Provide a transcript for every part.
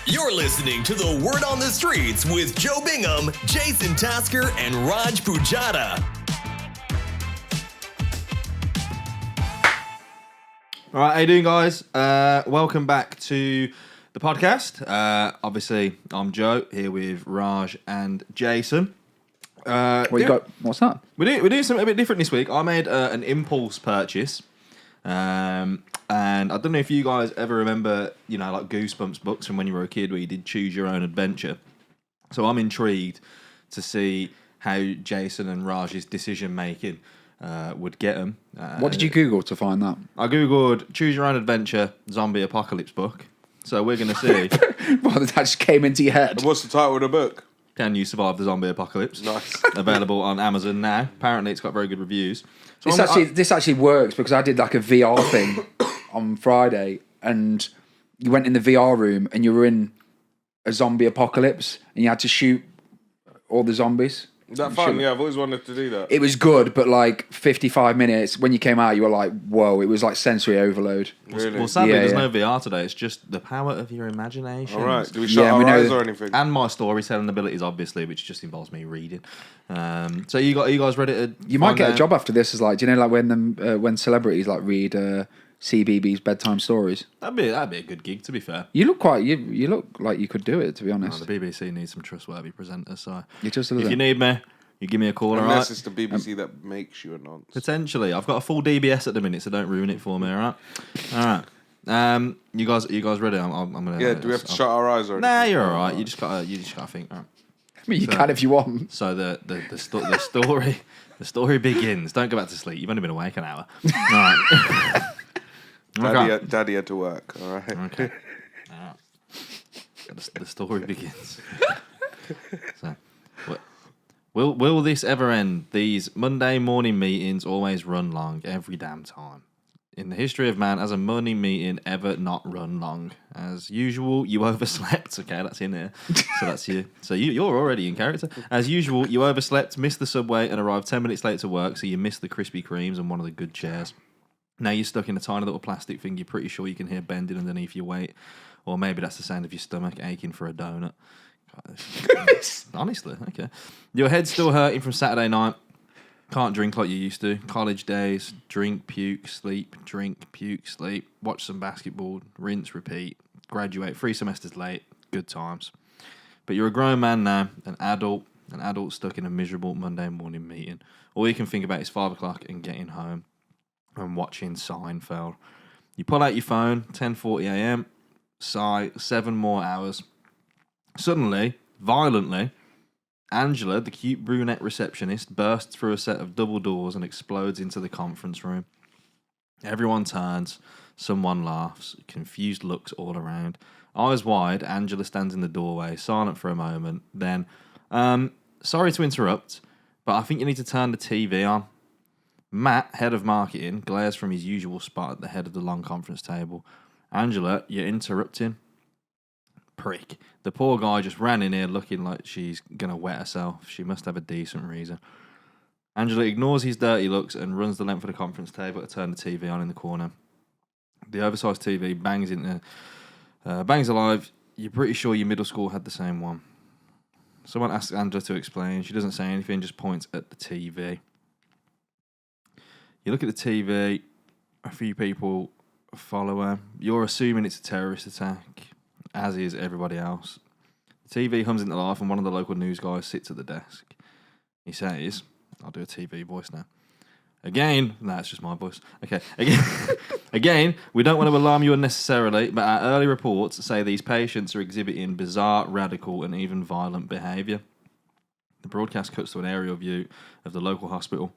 You're listening to the Word on the Streets with Joe Bingham, Jason Tasker, and Raj Pujata. All right, how you doing, guys? Welcome back to the podcast. Obviously, I'm Joe here with Raj and Jason. What's that? We're doing something a bit different this week. I made an impulse purchase, and I don't know if you guys ever remember, like Goosebumps books from when you were a kid, where you did choose your own adventure. So I'm intrigued to see how Jason and Raj's decision making would get them. What did you Google to find that? I googled choose your own adventure zombie apocalypse book. So we're going to see. Well, that just came into your head. What's the title of the book? Can you survive the zombie apocalypse? Nice. Available on Amazon now. Apparently, it's got very good reviews. So This actually works because I did like a VR thing on Friday, and you went in the VR room and you were in a zombie apocalypse, and you had to shoot all the zombies. Is that fun? Yeah, I've always wanted to do that. It was good, but like 55 minutes, when you came out, you were like, whoa, it was like sensory overload. Really? Well, sadly, Yeah, there's yeah. no VR today. It's just the power of your imagination. All right. Do we shut Yeah, our we know eyes that- or anything? And my storytelling abilities, obviously, which just involves me reading. So are you guys ready to? You might find get a out? job after this, as like, do you know, like when celebrities like read CBeebies bedtime stories? That'd be a good gig, to be fair. You look you look like you could do it, to be Oh, honest. the BBC needs some trustworthy presenters. So You're just a if little. you need me, you give me a call. All right. Unless it's the BBC that makes you a nonce. Potentially, I've got a full DBS at the minute, so don't ruin it for me. All right. You guys ready? I'm gonna. Yeah, do we have to shut our eyes or anything? Nah, you're all right. You just gotta think. All right. I mean, you can if you want. So the story begins. Don't go back to sleep. You've only been awake an hour. All right. Okay. Daddy had to work, all right? Okay. All right. The story begins. So, will this ever end? These Monday morning meetings always run long every damn time. In the history of man, has a morning meeting ever not run long? As usual, you overslept. Okay, that's in there. So that's you. So you're already in character. As usual, you overslept, missed the subway, and arrived 10 minutes late to work, so you missed the Krispy Kremes and one of the good chairs. Now you're stuck in a tiny little plastic thing you're pretty sure you can hear bending underneath your weight. Or maybe that's the sound of your stomach aching for a donut. Honestly, okay. Your head's still hurting from Saturday night. Can't drink like you used to. College days, drink, puke, sleep, drink, puke, sleep. Watch some basketball, rinse, repeat. Graduate 3 semesters late. Good times. But you're a grown man now, an adult stuck in a miserable Monday morning meeting. All you can think about is 5 o'clock and getting home and watching Seinfeld. You pull out your phone, 10:40 a.m., sigh, 7 more hours. Suddenly, violently, Angela, the cute brunette receptionist, bursts through a set of double doors and explodes into the conference room. Everyone turns, someone laughs, confused looks all around. Eyes wide, Angela stands in the doorway, silent for a moment. Then, sorry to interrupt, but I think you need to turn the TV on. Matt, head of marketing, glares from his usual spot at the head of the long conference table. Angela, you're interrupting. Prick. The poor guy just ran in here looking like she's going to wet herself. She must have a decent reason. Angela ignores his dirty looks and runs the length of the conference table to turn the TV on in the corner. The oversized TV bangs alive. You're pretty sure your middle school had the same one. Someone asks Angela to explain. She doesn't say anything, just points at the TV. You look at the TV. A few people follow her. You're assuming it's a terrorist attack, as is everybody else. The TV hums into life and one of the local news guys sits at the desk. He says, I'll do a TV voice now. Again, it's just my voice. Okay, again, we don't want to alarm you unnecessarily, but our early reports say these patients are exhibiting bizarre, radical, and even violent behaviour. The broadcast cuts to an aerial view of the local hospital.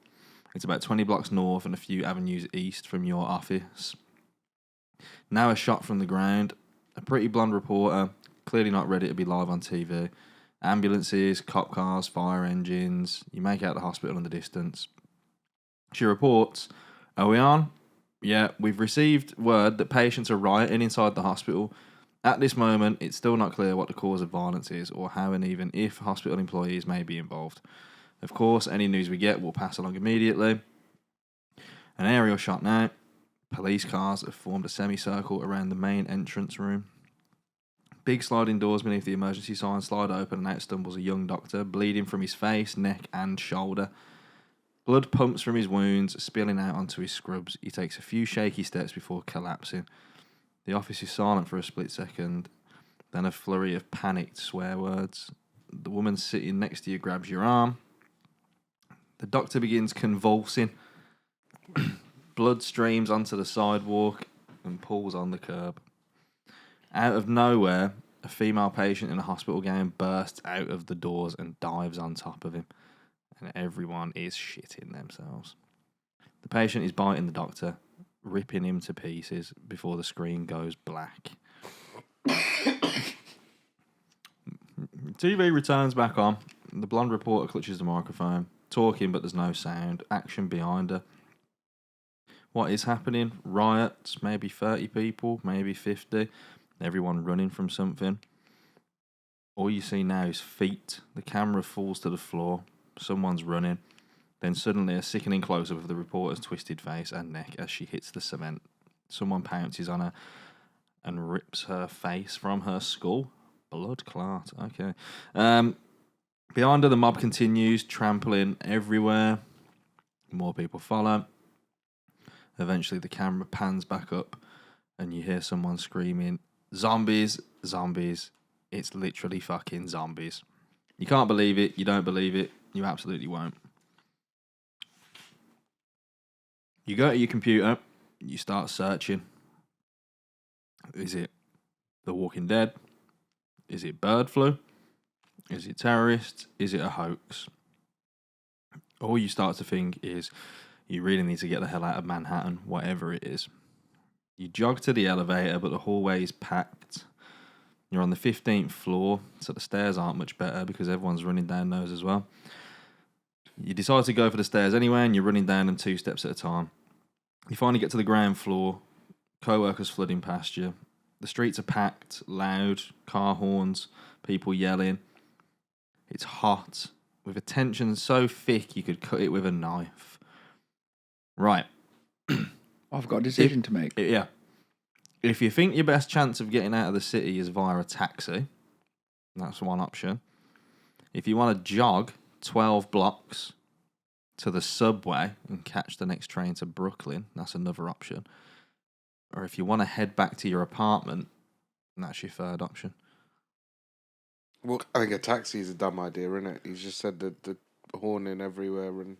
It's about 20 blocks north and a few avenues east from your office. Now a shot from the ground. A pretty blonde reporter, clearly not ready to be live on TV. Ambulances, cop cars, fire engines. You make out the hospital in the distance. She reports, are we on? Yeah, we've received word that patients are rioting inside the hospital. At this moment, it's still not clear what the cause of violence is or how and even if hospital employees may be involved. Of course, any news we get will pass along immediately. An aerial shot now. Police cars have formed a semicircle around the main entrance room. Big sliding doors beneath the emergency sign slide open and out stumbles a young doctor, bleeding from his face, neck and shoulder. Blood pumps from his wounds, spilling out onto his scrubs. He takes a few shaky steps before collapsing. The office is silent for a split second, then a flurry of panicked swear words. The woman sitting next to you grabs your arm. The doctor begins convulsing. Blood streams onto the sidewalk and pulls on the curb. Out of nowhere, a female patient in a hospital gown bursts out of the doors and dives on top of him. And everyone is shitting themselves. The patient is biting the doctor, ripping him to pieces before the screen goes black. TV returns back on. The blonde reporter clutches the microphone, talking but there's no sound. Action behind her. What is happening? Riots, maybe 30 people, maybe 50. Everyone running from something. All you see now is feet. The camera falls to the floor. Someone's running. Then suddenly a sickening close-up of the reporter's twisted face and neck as she hits the cement. Someone pounces on her and rips her face from her skull. Blood clot. Okay. Behind her, the mob continues, trampling everywhere. More people follow. Eventually, the camera pans back up and you hear someone screaming, "Zombies, zombies." It's literally fucking zombies. You can't believe it. You don't believe it. You absolutely won't. You go to your computer. You start searching. Is it The Walking Dead? Is it bird flu? Is it terrorists? Is it a hoax? All you start to think is you really need to get the hell out of Manhattan, whatever it is. You jog to the elevator, but the hallway is packed. You're on the 15th floor, so the stairs aren't much better because everyone's running down those as well. You decide to go for the stairs anyway, and you're running down them 2 steps at a time. You finally get to the ground floor, co-workers flooding past you. The streets are packed, loud, car horns, people yelling. It's hot, with a tension so thick you could cut it with a knife. Right. I've got a decision to make. Yeah. If you think your best chance of getting out of the city is via a taxi, that's one option. If you want to jog 12 blocks to the subway and catch the next train to Brooklyn, that's another option. Or if you want to head back to your apartment, that's your third option. Well, I think a taxi is a dumb idea, isn't it? He's just said that the horning everywhere and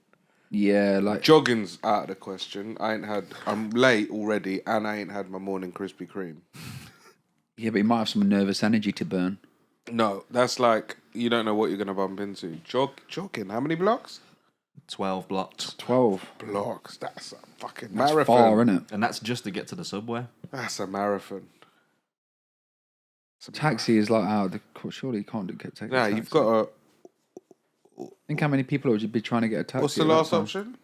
Yeah, like jogging's out of the question. I'm late already and I ain't had my morning Krispy Kreme. yeah, but you might have some nervous energy to burn. No, that's like, you don't know what you're going to bump into. Jogging, how many blocks? 12 blocks. 12. Blocks, that's a fucking That's marathon. far, isn't it? And that's just to get to the subway. That's a marathon. Taxi is like out of the... Surely you can't take a taxi. No, you've got to... Think how many people would you be trying to get a taxi? What's the at that last time? option?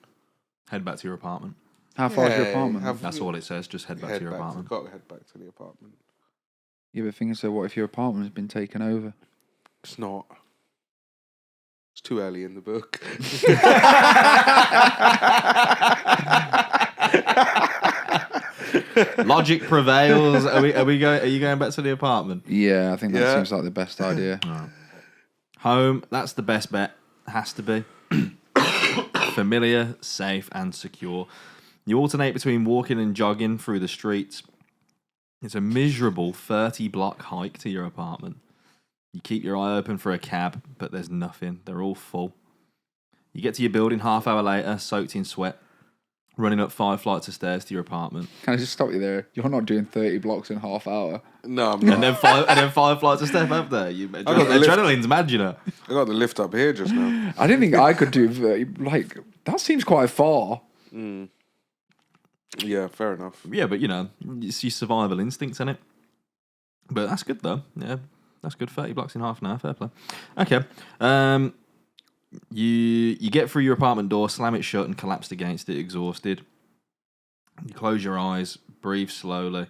Head back to your apartment. How far is your Yeah, apartment? That's all it says. Just head back to your apartment. Got to head back to the apartment. Yeah, but thinking so, what if your apartment has been taken over? It's not. It's too early in the book. Logic prevails. Are you going back to the apartment? Yeah, I think that Yeah. seems like the best idea. Home. That's the best bet. Has to be. Familiar, safe, and secure. You alternate between walking and jogging through the streets. It's a miserable 30-block hike to your apartment. You keep your eye open for a cab, but there's nothing. They're all full. You get to your building half hour later, soaked in sweat, running up 5 flights of stairs to your apartment. Can I just stop you there? You're not doing 30 blocks in half hour. No, I'm not. And then 5 flights of step up there. got the lift. Adrenaline's mad, you know. I got the lift up here just now. I didn't think I could do 30. Like, that seems quite far. Yeah, fair enough. Yeah, but you know, it's your survival instincts, isn't it? But that's good though. Yeah, that's good. 30 blocks in half an hour. Fair play. Okay. You get through your apartment door, slam it shut, and collapsed against it, exhausted. You close your eyes, breathe slowly.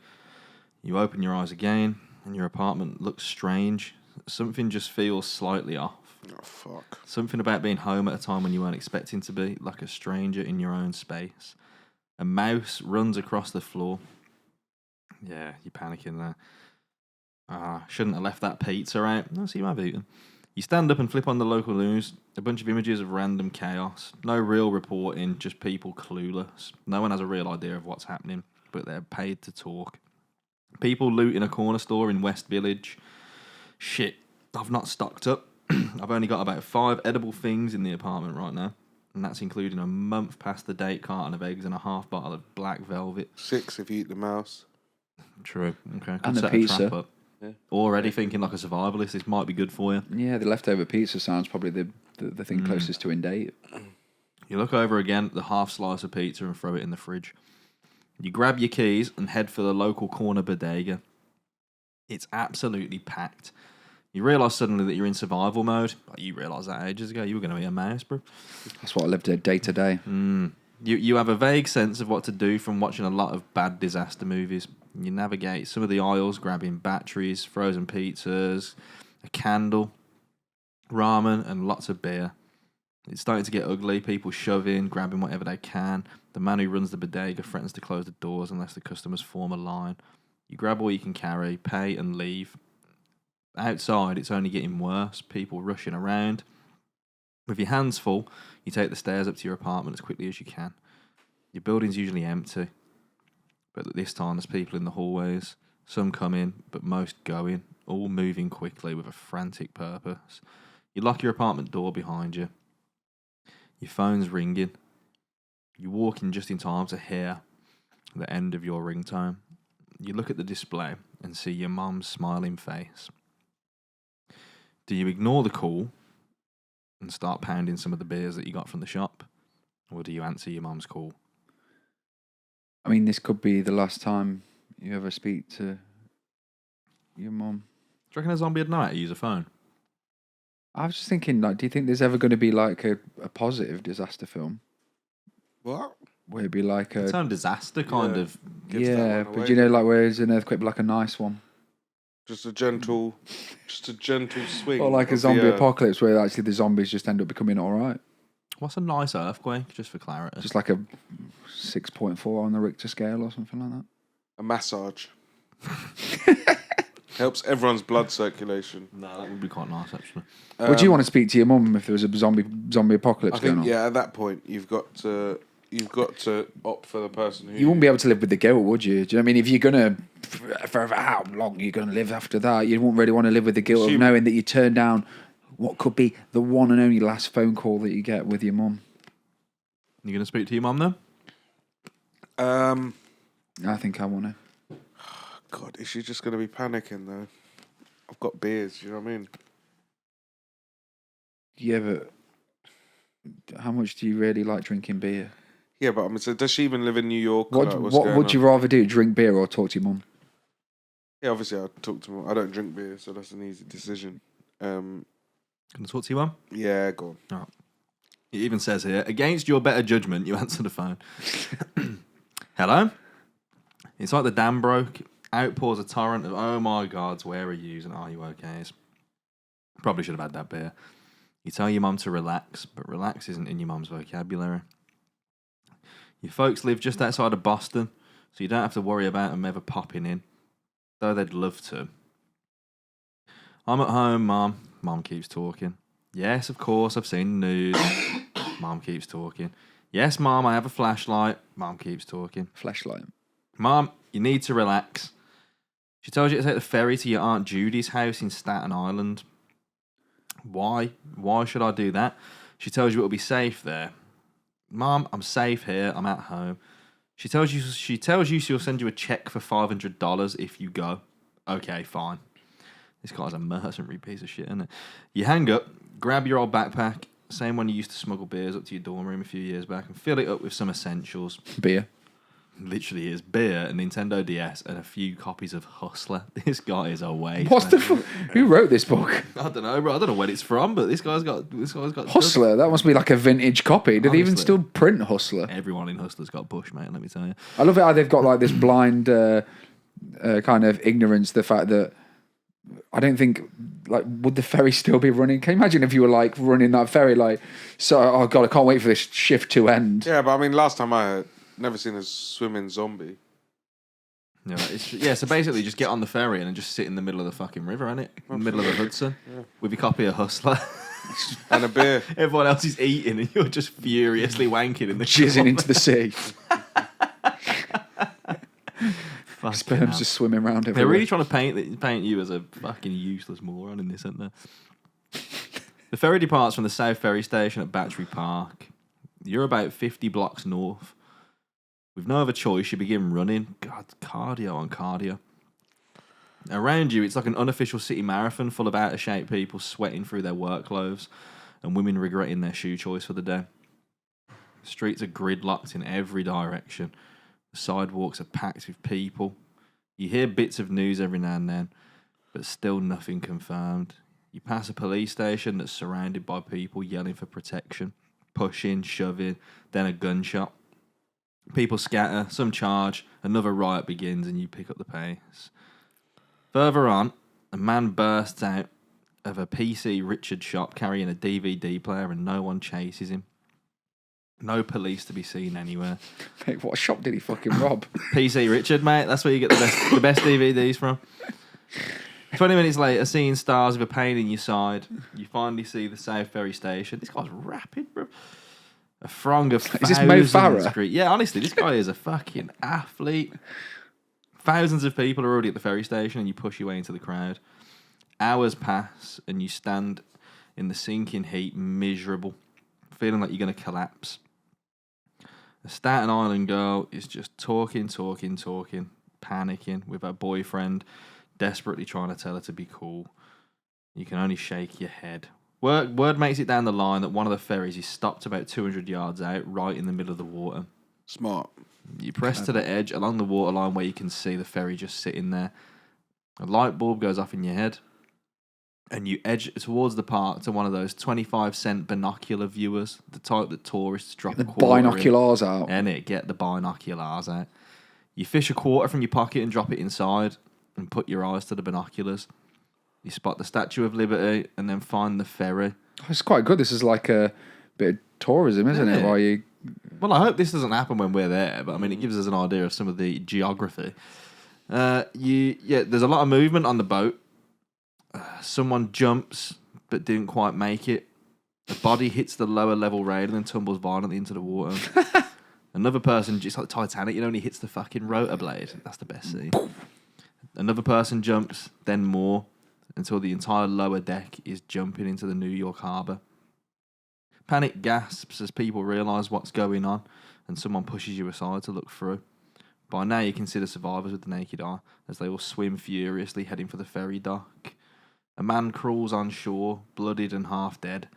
You open your eyes again, and your apartment looks strange. Something just feels slightly off. Oh, fuck. Something about being home at a time when you weren't expecting to be, like a stranger in your own space. A mouse runs across the floor. Yeah, you're panicking there. Shouldn't have left that pizza out. No, see, you have eaten. You stand up and flip on the local news. A bunch of images of random chaos. No real reporting, just people clueless. No one has a real idea of what's happening, but they're paid to talk. People looting a corner store in West Village. Shit, I've not stocked up. I've only got about 5 edible things in the apartment right now. And that's including a month past the date carton of eggs and a half bottle of black velvet. 6 if you eat the mouse. True. Okay. Could And the set a pizza. trap up. Yeah. Already thinking like a survivalist, this might be good for you. Yeah, the leftover pizza sounds probably the thing closest to in date. You look over again at the half slice of pizza and throw it in the fridge. You grab your keys and head for the local corner bodega. It's absolutely packed. You realise suddenly that you're in survival mode. You realised that ages ago. You were going to be a mouse, bro. That's what I lived day to day. You have a vague sense of what to do from watching a lot of bad disaster movies. You navigate some of the aisles, grabbing batteries, frozen pizzas, a candle, ramen, and lots of beer. It's starting to get ugly. People shove in, grabbing whatever they can. The man who runs the bodega threatens to close the doors unless the customers form a line. You grab all you can carry, pay, and leave. Outside, it's only getting worse. People rushing around. With your hands full, you take the stairs up to your apartment as quickly as you can. Your building's usually empty, but at this time there's people in the hallways. Some come in, but most go in, all moving quickly with a frantic purpose. You lock your apartment door behind you. Your phone's ringing. You walk in just in time to hear the end of your ringtone. You look at the display and see your mum's smiling face. Do you ignore the call and start pounding some of the beers that you got from the shop? Or do you answer your mum's call? I mean, this could be the last time you ever speak to your mum. Do you reckon a zombie would know how to use a phone? I was just thinking, like, do you think there's ever going to be like a positive disaster film? What? Where it'd be like It's a... a disaster kind Yeah. of. Gives that Yeah, one but away. you know, like where there's an earthquake, but like a nice one. Just a gentle swing. Or like a of the zombie earth. apocalypse where actually the zombies just end up becoming alright. What's a nice earthquake, just for clarity? Just like a 6.4 on the Richter scale or something like that. A massage. Helps everyone's blood circulation. No, that would be quite nice, actually. Would you want to speak to your mum if there was a zombie apocalypse I going think, on? yeah, at that point, you've got to opt for the person who... You wouldn't be able to live with the guilt, would you? Do you know what I mean? If you're going to... For how long you're going to live after that? You wouldn't really want to live with the guilt of knowing that you turned down what could be the one and only last phone call that you get with your mum. You going to speak to your mum, then? I think I want to. God, is she just going to be panicking, though? I've got beers, you know what I mean? Yeah, but how much do you really like drinking beer? Yeah, but I mean, so does she even live in New York? What would you rather do, drink beer or talk to your mum? Yeah, obviously I'd talk to her. I don't drink beer, so that's an easy decision. Going to talk to your mum? Yeah, go on. All right. It even says here, against your better judgment, you answer the phone. Hello? It's like the dam broke. Out pours a torrent of, oh my gods, where are you? And are you okay? Probably should have had that beer. You tell your mum to relax, but relax isn't in your mum's vocabulary. Your folks live just outside of Boston, so you don't have to worry about them ever popping in, though they'd love to. I'm at home, Mum. Mum keeps talking. Yes, of course, I've seen the news. Mum keeps talking. Yes, Mum, I have a flashlight. Mum keeps talking. Flashlight. Mum, you need to relax. She tells you to take the ferry to your Aunt Judy's house in Staten Island. Why? Why should I do that? She tells you it'll be safe there. Mum, I'm safe here. I'm at home. She tells you she'll send you a check for $500 if you go. Okay, fine. This guy's a mercenary piece of shit, isn't it? You hang up, grab your old backpack, same one you used to smuggle beers up to your dorm room a few years back, and fill it up with some essentials. Beer. Literally is beer, a Nintendo DS, and a few copies of Hustler. This guy is a waste. What's the who wrote this book? I don't know, bro. I don't know when it's from, but this guy's got Hustler. That must be like a vintage copy. Do they even Honestly. still print Hustler? Everyone in Hustler's got Bush, mate. Let me tell you. I love it how they've got like this blind kind of ignorance. The fact that I don't think like would the ferry still be running? Can you imagine if you were like running that ferry like? So oh god, I can't wait for this shift to end. Yeah, but I mean, last time I heard, never seen a swimming zombie. So basically just get on the ferry and then just sit in the middle of the fucking river, innit? In the middle of the Hudson. With your copy of Hustler. And a beer. Everyone else is eating and you're just furiously wanking in the Jizzing into the sea. Fucking Sperm's hell. just swimming around everywhere. They're really trying to paint you as a fucking useless moron in this, aren't they? The ferry departs from the South Ferry Station at Battery Park. You're about 50 blocks north. With no other choice, you begin running. God, cardio on cardio. Around you, it's like an unofficial city marathon full of out-of-shape people sweating through their work clothes and women regretting their shoe choice for the day. The streets are gridlocked in every direction. The sidewalks are packed with people. You hear bits of news every now and then, but still nothing confirmed. You pass a police station that's surrounded by people yelling for protection, pushing, shoving, then a gunshot. People scatter, some charge, another riot begins, and you pick up the pace. Further on, a man bursts out of a PC Richard shop carrying a DVD player, and no one chases him. No police to be seen anywhere. Mate, what shop did he fucking rob? PC Richard, mate. That's where you get the best DVDs from. 20 minutes later, seeing stars with a pain in your side, you finally see the South Ferry Station. This guy's rapid, bro. A throng of Is this Mo thousands. Farah? Yeah, honestly, this guy is a fucking athlete. Thousands of people are already at the ferry station and you push your way into the crowd. Hours pass and you stand in the sinking heat, miserable, feeling like you're going to collapse. A Staten Island girl is just talking, panicking with her boyfriend, desperately trying to tell her to be cool. You can only shake your head. Word makes it down the line that one of the ferries is stopped about 200 yards out, right in the middle of the water. Smart. You press to the edge along the waterline where you can see the ferry just sitting there. A light bulb goes off in your head, and you edge towards the park to one of those 25-cent binocular viewers, the type that tourists drop The a quarter binoculars out. And get the binoculars out. You fish a quarter from your pocket and drop it inside, and put your eyes to the binoculars. You spot the Statue of Liberty and then find the ferry. It's quite good. This is like a bit of tourism, isn't it? Yeah. While you... Well, I hope this doesn't happen when we're there, but I mean, it gives us an idea of some of the geography. There's a lot of movement on the boat. Someone jumps but didn't quite make it. A body hits the lower level railing and tumbles violently into the water. Another person, just like Titanic, it only hits the fucking rotor blade. That's the best scene. Another person jumps, then more, until the entire lower deck is jumping into the New York harbour. Panic gasps as people realise what's going on, and someone pushes you aside to look through. By now you can see the survivors with the naked eye, as they all swim furiously, heading for the ferry dock. A man crawls on shore, bloodied and half dead.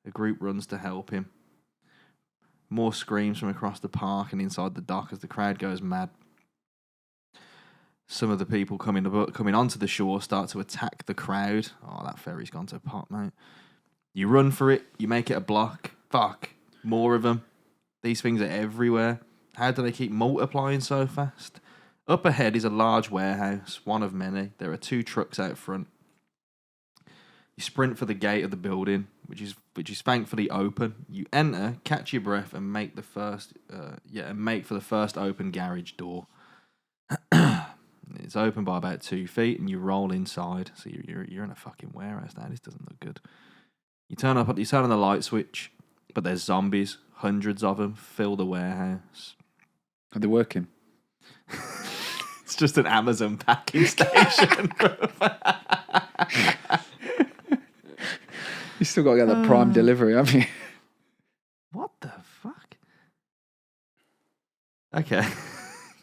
A group runs to help him. More screams from across the park and inside the dock as the crowd goes mad. Some of the people coming onto the shore start to attack the crowd. Oh, that ferry's gone to pot, mate. You run for it. You make it a block. Fuck. More of them. These things are everywhere. How do they keep multiplying so fast? Up ahead is a large warehouse, one of many. There are 2 trucks out front. You sprint for the gate of the building, which is thankfully open. You enter, catch your breath, and make for the first open garage door. It's open by about 2 feet, and you roll inside. So you're in a fucking warehouse now. This doesn't look good. You turn on the light switch, but there's zombies. Hundreds of them fill the warehouse. Are they working? It's just an Amazon packing station. You still got to get that prime delivery, haven't you? What the fuck? Okay.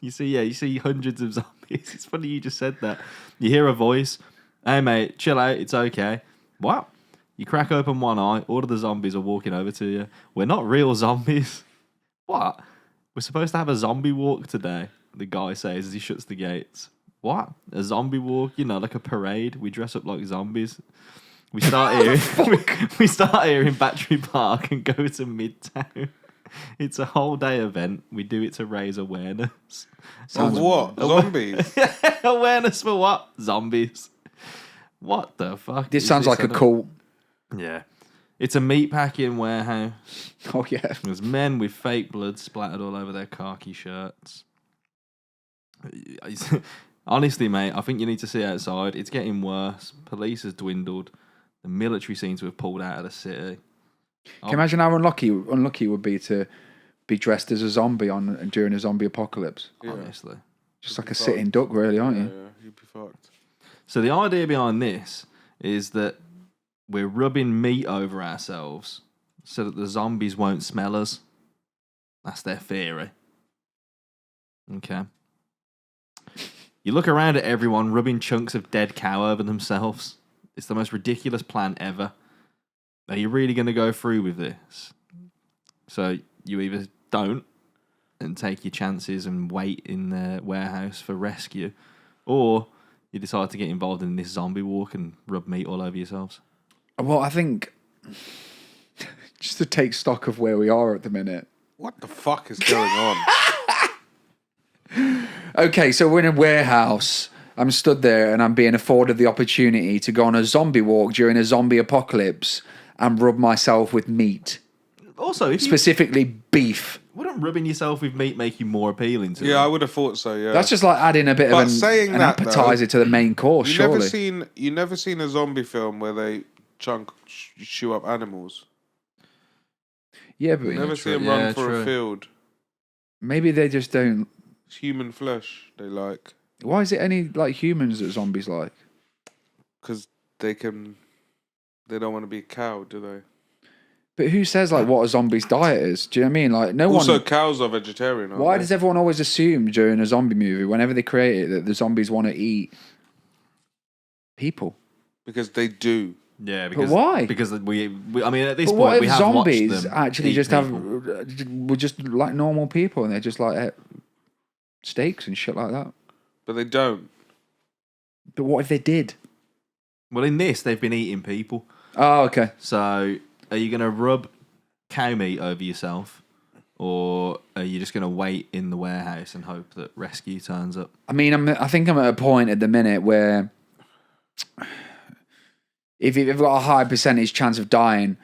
You see hundreds of zombies. It's funny you just said that. You hear a voice. Hey, mate, chill out. It's okay. What? You crack open one eye. All of the zombies are walking over to you. We're not real zombies. What? We're supposed to have a zombie walk today, the guy says as he shuts the gates. What? A zombie walk? Like a parade? We dress up like zombies. We start here. we start here in Battery Park and go to Midtown. It's a whole day event. We do it to raise awareness. Of what? Zombies? Awareness for what? Zombies. What the fuck? This sounds like a cult. Yeah. It's a meatpacking warehouse. Oh, yeah. There's men with fake blood splattered all over their khaki shirts. Honestly, mate, I think you need to see outside. It's getting worse. Police has dwindled. The military seems to have pulled out of the city. Can you imagine how unlucky it would be to be dressed as a zombie during a zombie apocalypse? Yeah. Honestly. Just like a sitting duck, really, aren't you? Yeah, you'd be fucked. So the idea behind this is that we're rubbing meat over ourselves so that the zombies won't smell us. That's their theory. Okay. You look around at everyone rubbing chunks of dead cow over themselves. It's the most ridiculous plan ever. Are you really going to go through with this? So you either don't and take your chances and wait in the warehouse for rescue, or you decide to get involved in this zombie walk and rub meat all over yourselves. Well, I think just to take stock of where we are at the minute. What the fuck is going on? Okay, so we're in a warehouse. I'm stood there and I'm being afforded the opportunity to go on a zombie walk during a zombie apocalypse and rub myself with meat. Also, if Specifically beef. wouldn't rubbing yourself with meat make you more appealing to Yeah, them? I would have thought so. Yeah, That's just like adding a bit But of saying an that, appetizer to the main course, surely. You never seen a zombie film where they chew up animals. Yeah, but You never see them Yeah, run for true. a field. maybe they just don't. It's human flesh they like Why is it any like humans that zombies like? because they can. They don't want to be a cow, do they? But who says like what a zombie's diet is? Do you know what I mean? Like no Also, one. cows are vegetarian. Aren't Why they? does everyone always assume during a zombie movie, whenever they create it, that the zombies want to eat people? Because they do. Yeah, because why? Because we I mean, at this But point, what we if have zombies watched them actually eat just people. we're just like normal people and they're just like steaks and shit like that? But they don't. But what if they did? Well, in this, they've been eating people. Oh, okay. So, are you going to rub cow meat over yourself, or are you just going to wait in the warehouse and hope that rescue turns up? I mean, I think I'm at a point at the minute where if you've got a high percentage chance of dying,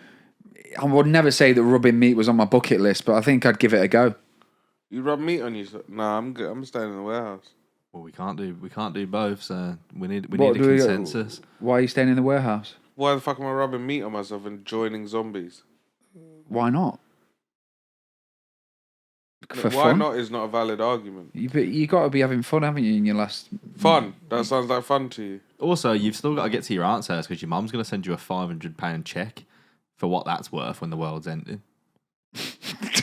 I would never say that rubbing meat was on my bucket list, but I think I'd give it a go. You rub meat on you? Nah, I'm good. I'm staying in the warehouse. Well, we can't do both. So we need a What do we- consensus. Why are you staying in the warehouse? Why the fuck am I rubbing meat on myself and joining zombies? Why not? For Why fun? not is not a valid argument. But you got to be having fun, haven't you? In your last Fun. That sounds like fun to you. Also, you've still got to get to your aunt's house because your mum's going to send you a £500 check for what that's worth when the world's ending.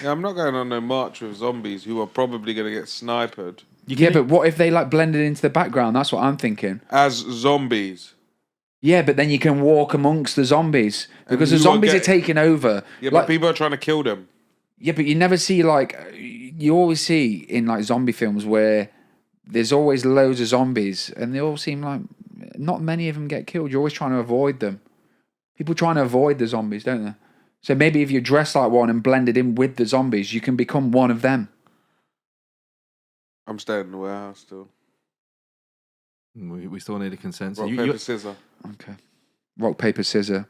Yeah, I'm not going on no march with zombies who are probably going to get sniped Yeah, but what if they like blended into the background? That's what I'm thinking. as zombies. Yeah, but then you can walk amongst the zombies because the you will zombies are get- taking over. Yeah, Like- but people are trying to kill them. Yeah, but you never see like you always see in like zombie films where there's always loads of zombies and they all seem like not many of them get killed. You're always trying to avoid them. People trying to avoid the zombies, don't they? So maybe if you're dressed like one and blended in with the zombies, you can become one of them. I'm staying in the warehouse still. We still need a consensus. Rock, You- paper, you- scissor. Okay. Rock, paper, scissor.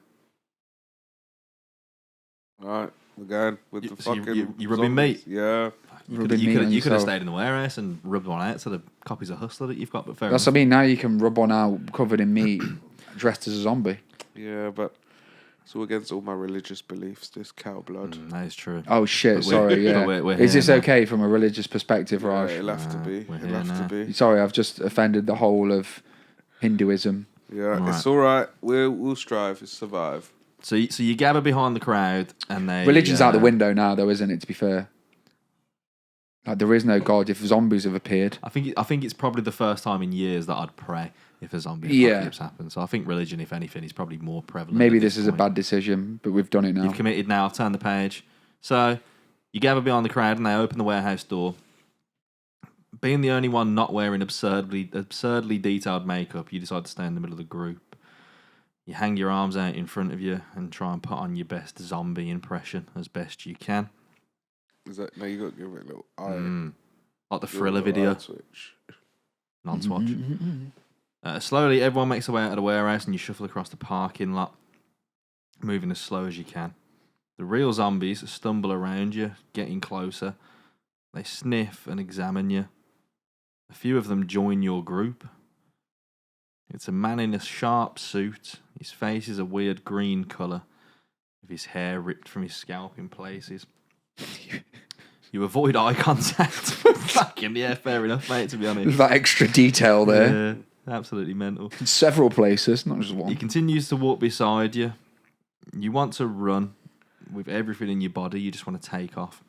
All right, we're going with the so you- fucking. you rubbing zombies. meat? Yeah. Rubbing meat on you could have yourself. stayed in the warehouse and rubbed one out to the copies of Hustler that you've got, but fair That's enough. what I mean. Now you can rub one out covered in meat, dressed as a zombie. Yeah, but it's all against all my religious beliefs, this cow blood. That is true. Oh shit! But Sorry. Yeah. we're Is here this now. okay from a religious perspective, Yeah, Raj? it'll have to be. we're It'll here have now. to be. Sorry, I've just offended the whole of Hinduism. Yeah, Right. it's all right. We'll strive to survive. So you gather behind the crowd and they... Religion's out the window now, though, isn't it? To be fair, like there is no God if zombies have appeared. I think it's probably the first time in years that I'd pray if a zombie Yeah. apocalypse happens. So I think religion, if anything, is probably more prevalent. Maybe at this is a point. bad decision, but we've done it now. You've committed now. I've turned the page. So you gather behind the crowd and they open the warehouse door. Being the only one not wearing absurdly detailed makeup, you decide to stay in the middle of the group. You hang your arms out in front of you and try and put on your best zombie impression as best you can. Is that no? You got to give it a little eye. Like the give it a Thriller little video, eye switch. non-swatch. Slowly, everyone makes their way out of the warehouse and you shuffle across the parking lot, moving as slow as you can. The real zombies stumble around you, getting closer. They sniff and examine you. A few of them join your group. It's a man in a sharp suit. His face is a weird green colour, with his hair ripped from his scalp in places. You avoid eye contact. Fucking yeah, fair enough, mate, to be honest. With that extra detail there. Yeah, absolutely mental. In several places, not just one. He continues to walk beside you. You want to run with everything in your body. You just want to take off.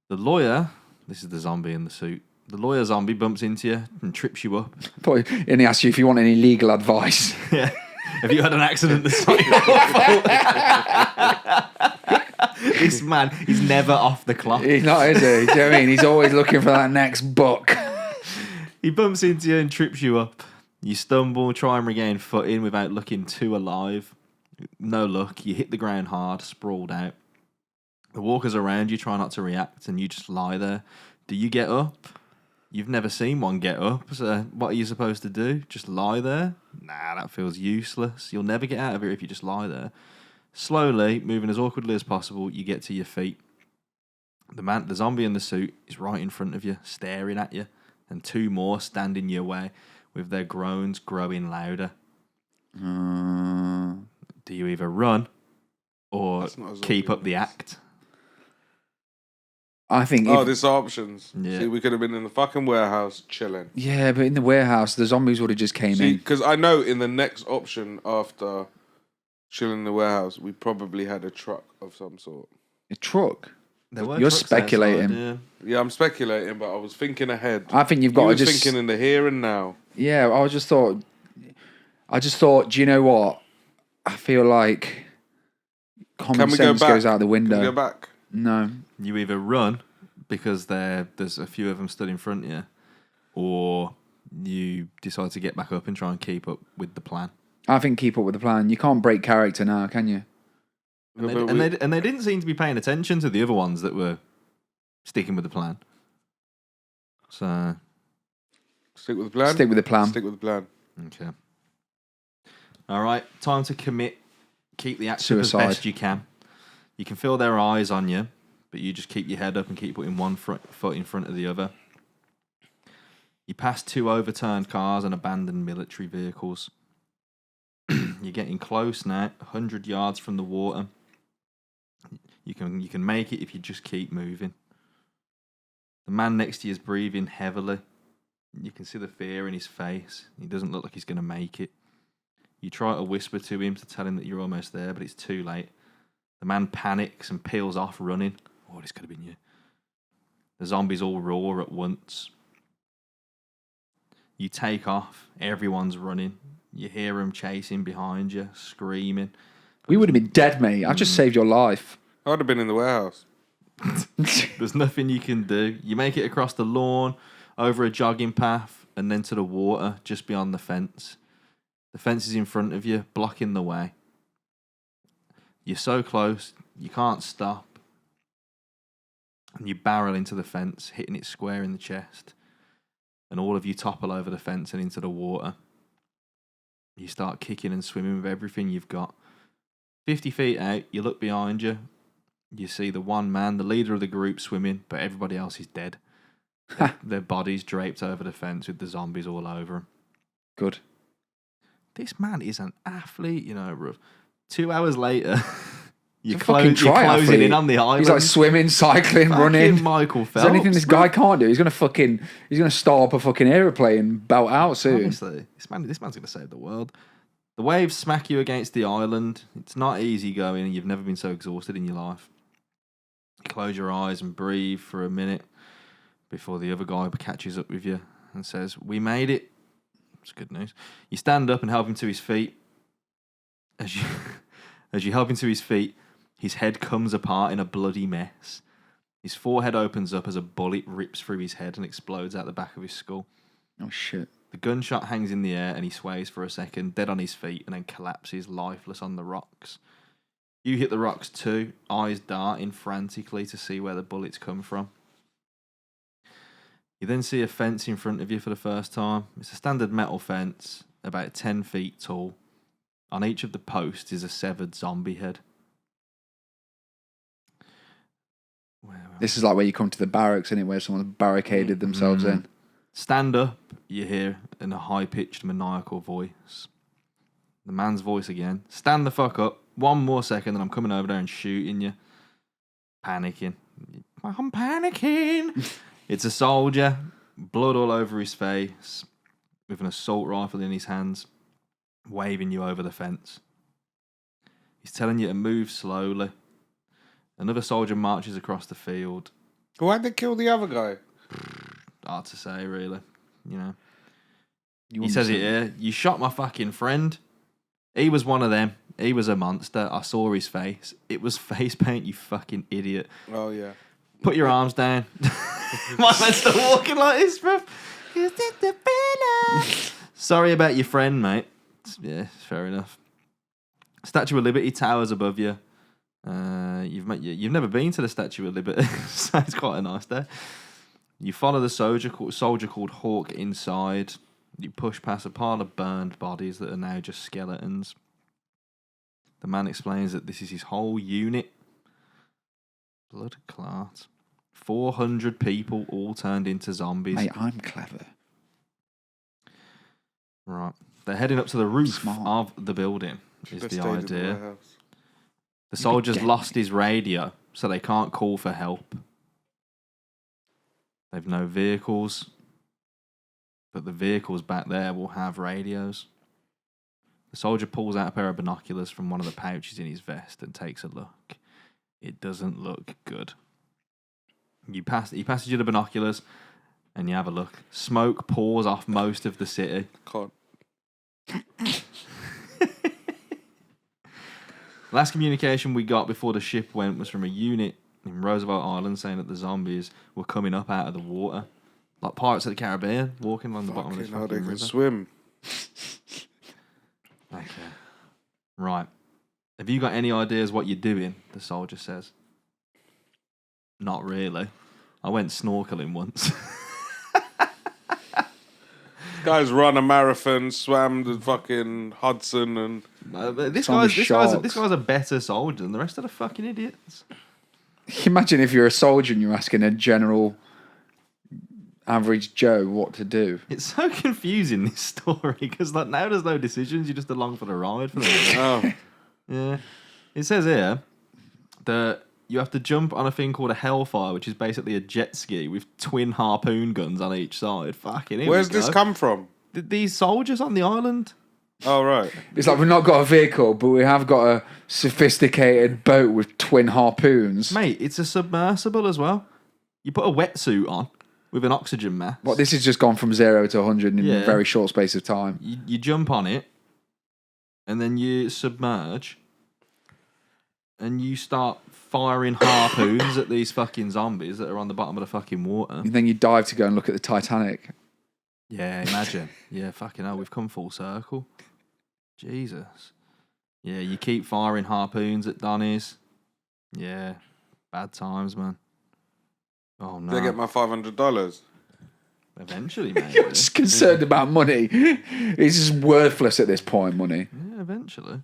The lawyer, this is the zombie in the suit. The lawyer zombie bumps into you and trips you up. And he asks you if you want any legal advice. Yeah. Have you had an accident that's not your fault? This man, he's never off the clock. He's not, is he? Do you know what I mean? He's always looking for that next buck. He bumps into you and trips you up. You stumble, try and regain footing without looking too alive. No luck. You hit the ground hard, sprawled out. The walkers around you try not to react, and you just lie there. Do you get up? You've never seen one get up, so what are you supposed to do? Just lie there? Nah, that feels useless. You'll never get out of here if you just lie there. Slowly, moving as awkwardly as possible, you get to your feet. The zombie in the suit is right in front of you, staring at you, and two more stand in your way, with their groans growing louder. Do you either run or keep up the act? I think. There's options. Yeah. See, we could have been in the fucking warehouse chilling. Yeah, but in the warehouse, the zombies would have just came in. Because I know in the next option after chilling in the warehouse, we probably had a truck of some sort. A truck? You're You're speculating. Outside, Yeah, I'm speculating, but I was thinking ahead. I think you've got to just thinking in the here and now. Yeah, I just thought. Do you know what? I feel like common sense goes out the window. Can we go back? No. You either run because there's a few of them stood in front of you, or you decide to get back up and try and keep up with the plan. I think keep up with the plan. You can't break character now, can you? And they didn't seem to be paying attention to the other ones that were sticking with the plan. So Stick with the plan. Stick with the plan. Stick with the plan. okay. All right, time to commit. Keep the action Suicide. as best you can. You can feel their eyes on you, but you just keep your head up and keep putting one foot in front of the other. You pass 2 overturned cars and abandoned military vehicles. You're getting close now, 100 yards from the water. You can make it if you just keep moving. The man next to you is breathing heavily. You can see the fear in his face. He doesn't look like he's going to make it. You try to whisper to him to tell him that you're almost there, but it's too late. The man panics and peels off running. Oh, this could have been you. The zombies all roar at once. You take off. Everyone's running. You hear them chasing behind you, screaming. We would have been dead, mate. I've just saved your life. I would have been in the warehouse. There's nothing you can do. You make it across the lawn, over a jogging path, and then to the water just beyond the fence. The fence is in front of you, blocking the way. You're so close, you can't stop. And you barrel into the fence, hitting it square in the chest. And all of you topple over the fence and into the water. You start kicking and swimming with everything you've got. 50 feet out, you look behind you. You see the one man, the leader of the group, swimming, but everybody else is dead. Their bodies draped over the fence with the zombies all over them. Good. This man is an athlete, you know, bruv. 2 hours later, you're fucking closing triathlete. in on the island. He's like swimming, cycling, Fucking running. Michael Is Phelps. there anything this guy can't do? He's gonna start up a fucking aeroplane and belt out soon. Honestly, this man's going to save the world. The waves smack you against the island. It's not easy going, and you've never been so exhausted in your life. You close your eyes and breathe for a minute before the other guy catches up with you and says, "We made it." It's good news. You stand up and help him to his feet. As you help him to his feet, his head comes apart in a bloody mess. His forehead opens up as a bullet rips through his head and explodes out the back of his skull. Oh shit. The gunshot hangs in the air and he sways for a second, dead on his feet, and then collapses lifeless on the rocks. You hit the rocks too, eyes darting frantically to see where the bullets come from. You then see a fence in front of you for the first time. It's a standard metal fence, about 10 feet tall. On each of the posts is a severed zombie head. This is like where you come to the barracks, isn't it, where someone's barricaded themselves in. Stand up, you hear in a high-pitched, maniacal voice. The man's voice again. Stand the fuck up. One more second and I'm coming over there and shooting you. Panicking. I'm panicking. It's a soldier, blood all over his face, with an assault rifle in his hands, waving you over the fence. He's telling you to move slowly. Another soldier marches across the field. Why'd they kill the other guy? Hard to say, really. You know. You He says it understand? here. You shot my fucking friend. He was one of them. He was a monster. I saw his face. It was face paint, you fucking idiot. Oh, yeah. Put your arms down. My man's still walking like this, bro. Sorry about your friend, mate. Yeah, fair enough. Statue of Liberty towers above you. You've never been to the Statue of Liberty, so it's quite a nice day. You follow the soldier called Hawk inside. You push past a pile of burned bodies that are now just skeletons. The man explains that this is his whole unit. Blood clot. 400 people all turned into zombies. Mate, I'm clever. Right. They're heading up to the roof Smart. of the building, is Should've the stayed in idea. warehouse. The soldier's dead, lost his radio, so they can't call for help. They've no vehicles, but the vehicles back there will have radios. The soldier pulls out a pair of binoculars from one of the pouches in his vest and takes a look. It doesn't look good. He passes you the binoculars, and you have a look. Smoke pours off most of the city. God. Last communication we got before the ship went was from a unit in Roosevelt Island saying that the zombies were coming up out of the water. Like Pirates of the Caribbean, walking along the bottom of this Fucking hell, they fucking can river. swim. Okay. Right. Have you got any ideas what you're doing? The soldier says. Not really. I went snorkeling once. Guys run a marathon, swam the fucking Hudson, and This Some guy's sharks. a better soldier than the rest of the fucking idiots. Imagine if you're a soldier and you're asking a general average Joe what to do. It's so confusing, this story, because like now there's no decisions. You're just along for the ride for the oh, Yeah. It says here that you have to jump on a thing called a Hellfire, which is basically a jet ski with twin harpoon guns on each side. Fucking here where's we go. this come from? These soldiers on the island? Oh, right. It's like we've not got a vehicle, but we have got a sophisticated boat with twin harpoons. Mate, it's a submersible as well. You put a wetsuit on with an oxygen mask. What, this has just gone from 0 to 100 in Yeah. a very short space of time. You jump on it, and then you submerge, and you start firing harpoons at these fucking zombies that are on the bottom of the fucking water. And then you dive to go and look at the Titanic. Yeah, imagine. Yeah, fucking hell, we've come full circle. Jesus. Yeah, you keep firing harpoons at Donnies. Yeah, bad times, man. Oh, no. Did I get my $500? Eventually, mate. You're just concerned about money. It's just worthless at this point, money. Yeah, eventually.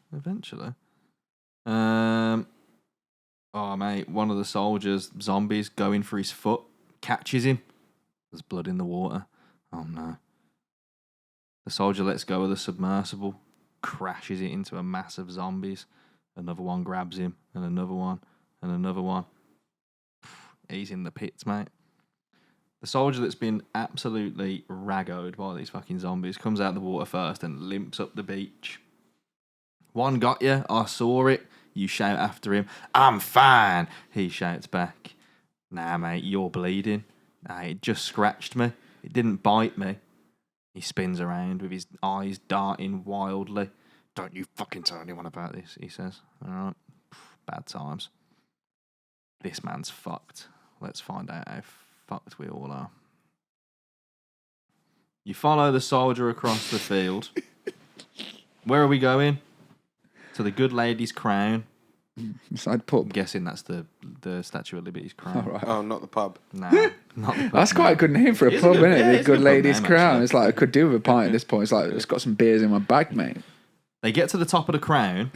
Oh, mate, one of the soldiers, zombies, going for his foot, catches him. There's blood in the water. Oh, no. The soldier lets go of the submersible, crashes it into a mass of zombies. Another one grabs him, and another one, and another one. He's in the pits, mate. The soldier that's been absolutely raggoed by these fucking zombies comes out of the water first and limps up the beach. One got you, I saw it. You shout after him, I'm fine. He shouts back, nah, mate, you're bleeding. Nah, it just scratched me. It didn't bite me. He spins around with his eyes darting wildly. Don't you fucking tell anyone about this, he says. All right, bad times. This man's fucked. Let's find out how fucked we all are. You follow the soldier across the field. Where are we going? To the good lady's crown. Inside I'm pub. guessing that's the Statue of Liberty's crown. All right. Oh, not the pub. Nah, not the That's quite a good name for a It is pub, a good- isn't it? yeah, The it's a Good good pub Lady's name, Crown. actually. It's like I could do with a pint at this point. It's like it's got some beers in my bag, mate. They get to the top of the crown,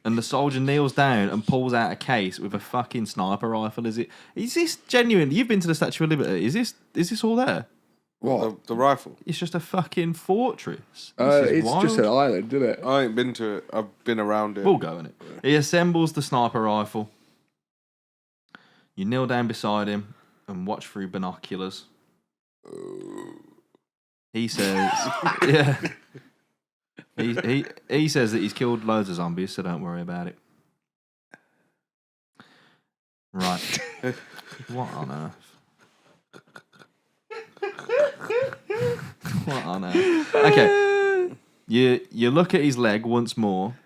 And the soldier kneels down and pulls out a case with a fucking sniper rifle. Is this genuine? You've been to the Statue of Liberty. Is this all there? What? The rifle? It's just a fucking fortress. It's just an island, isn't it? I ain't been to it. I've been around it. We'll go in it. He assembles the sniper rifle. You kneel down beside him and watch through binoculars. He says, yeah. He says that he's killed loads of zombies, so don't worry about it. Right. What on earth? What on earth? Okay. You look at his leg once more,